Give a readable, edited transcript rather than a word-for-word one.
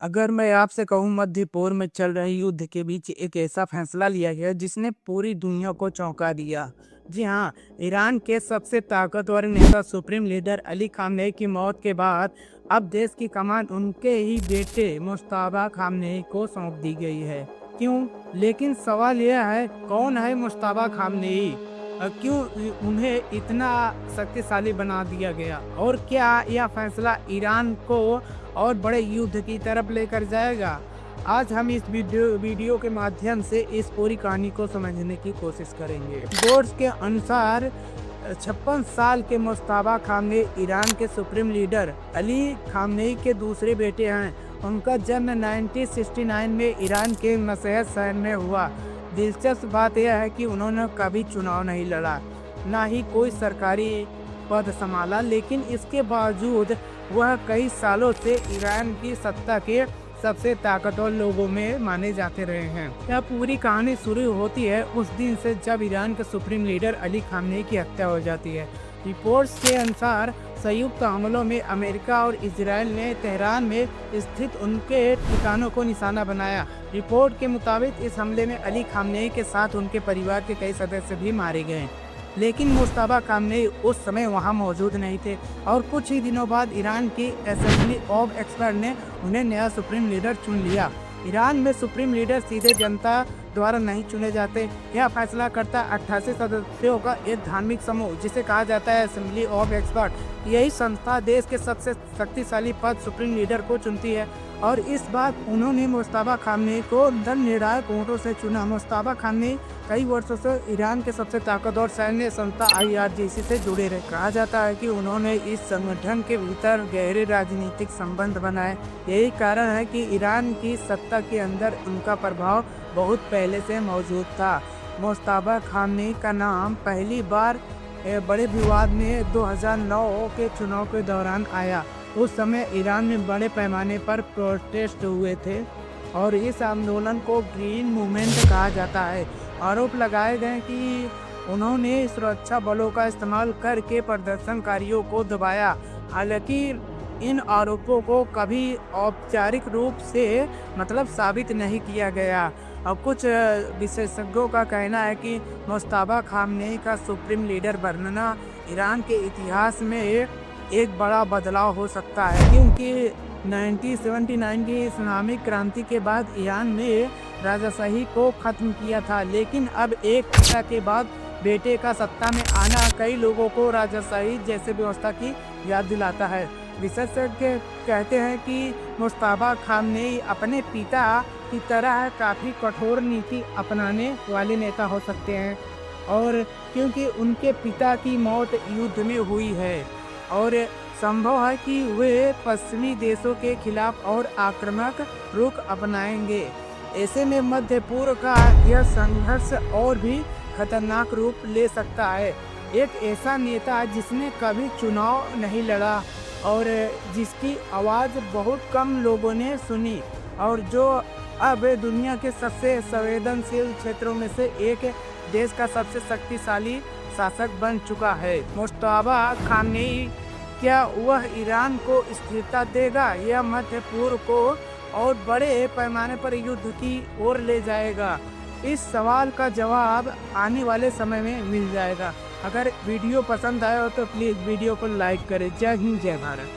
अगर मैं आपसे कहूँ मध्य पूर्व में चल रहे युद्ध के बीच एक ऐसा फैसला लिया गया जिसने पूरी दुनिया को चौंका दिया। जी हाँ, ईरान के सबसे ताकतवर नेता सुप्रीम लीडर अली खामेनी की मौत के बाद अब देश की कमान उनके ही बेटे मुश्तबा खामेनी को सौंप दी गई है। क्यों? लेकिन सवाल यह है, कौन है मुश्तबा खामेनी? क्यों उन्हें इतना शक्तिशाली बना दिया गया और क्या यह फैसला ईरान को और बड़े युद्ध की तरफ लेकर जाएगा? आज हम इस वीडियो के माध्यम से इस पूरी कहानी को समझने की कोशिश करेंगे। रिपोर्ट्स के अनुसार 56 साल के मुश्तबा खामेनी ईरान के सुप्रीम लीडर अली खामेनी के दूसरे बेटे हैं। उनका जन्म 1969 में ईरान के मशहद शहर में हुआ। दिलचस्प बात यह है कि उन्होंने कभी चुनाव नहीं लड़ा, ना ही कोई सरकारी पद संभाला, लेकिन इसके बावजूद वह कई सालों से ईरान की सत्ता के सबसे ताकतवर लोगों में माने जाते रहे हैं। यह पूरी कहानी शुरू होती है उस दिन से जब ईरान के सुप्रीम लीडर अली खामेनी की हत्या हो जाती है। रिपोर्ट्स के अनुसार संयुक्त हमलों में अमेरिका और इजराइल ने तेहरान में स्थित उनके ठिकानों को निशाना बनाया। रिपोर्ट के मुताबिक इस हमले में अली खामेनी के साथ उनके परिवार के कई सदस्य भी मारे गए, लेकिन मुश्तबा खामेनी उस समय वहां मौजूद नहीं थे और कुछ ही दिनों बाद ईरान की असेंबली ऑफ एक्सपर्ट ने उन्हें नया सुप्रीम लीडर चुन लिया। ईरान में सुप्रीम लीडर सीधे जनता द्वारा नहीं चुने जाते। यह फैसला करता 88 सदस्यों का एक धार्मिक समूह जिसे कहा जाता है असेंबली ऑफ एक्सपर्ट। यही संस्था देश के सबसे शक्तिशाली पद सुप्रीम लीडर को चुनती है और इस बार उन्होंने मुश्तबा खामेनी को निर्णायक वोटों से चुना। मुश्तबा खामेनी कई वर्षों से ईरान के सबसे ताकतवर सैन्य संस्था IRGC से जुड़े रहे। कहा जाता है कि उन्होंने इस संगठन के भीतर गहरे राजनीतिक संबंध बनाए। यही कारण है कि ईरान की सत्ता के अंदर उनका प्रभाव बहुत पहले से मौजूद था। मुश्तबा खामेनी का नाम पहली बार बड़े विवाद में 2009 के चुनाव के दौरान आया। उस समय ईरान में बड़े पैमाने पर प्रोटेस्ट हुए थे और इस आंदोलन को ग्रीन मूवमेंट कहा जाता है। आरोप लगाए गए कि उन्होंने सुरक्षा बलों का इस्तेमाल करके प्रदर्शनकारियों को दबाया। हालांकि इन आरोपों को कभी औपचारिक रूप से साबित नहीं किया गया और कुछ विशेषज्ञों का कहना है कि मुश्तबा खामेनी का सुप्रीम लीडर बनना ईरान के इतिहास में एक बड़ा बदलाव हो सकता है, क्योंकि 1979 की इस्लामिक क्रांति के बाद ईरान ने राजाशाही को खत्म किया था, लेकिन अब एक पिता के बाद बेटे का सत्ता में आना कई लोगों को राजाशाही जैसे व्यवस्था की याद दिलाता है। विशेषज्ञ कहते हैं कि मुश्तबा खामेनी अपने पिता की तरह काफ़ी कठोर नीति अपनाने वाले नेता हो सकते हैं, और क्योंकि उनके पिता की मौत युद्ध में हुई है और संभव है कि वे पश्चिमी देशों के खिलाफ और आक्रामक रुख अपनाएंगे। ऐसे में मध्य पूर्व का यह संघर्ष और भी खतरनाक रूप ले सकता है। एक ऐसा नेता जिसने कभी चुनाव नहीं लड़ा और जिसकी आवाज़ बहुत कम लोगों ने सुनी और जो अब दुनिया के सबसे संवेदनशील क्षेत्रों में से एक देश का सबसे शक्तिशाली शासक बन चुका है। मुश्तबा खामेनी क्या वह ईरान को स्थिरता देगा या मध्य पूर्व को और बड़े पैमाने पर युद्ध की ओर ले जाएगा? इस सवाल का जवाब आने वाले समय में मिल जाएगा। अगर वीडियो पसंद आया हो तो प्लीज़ वीडियो को लाइक करें। जय हिंद, जय भारत।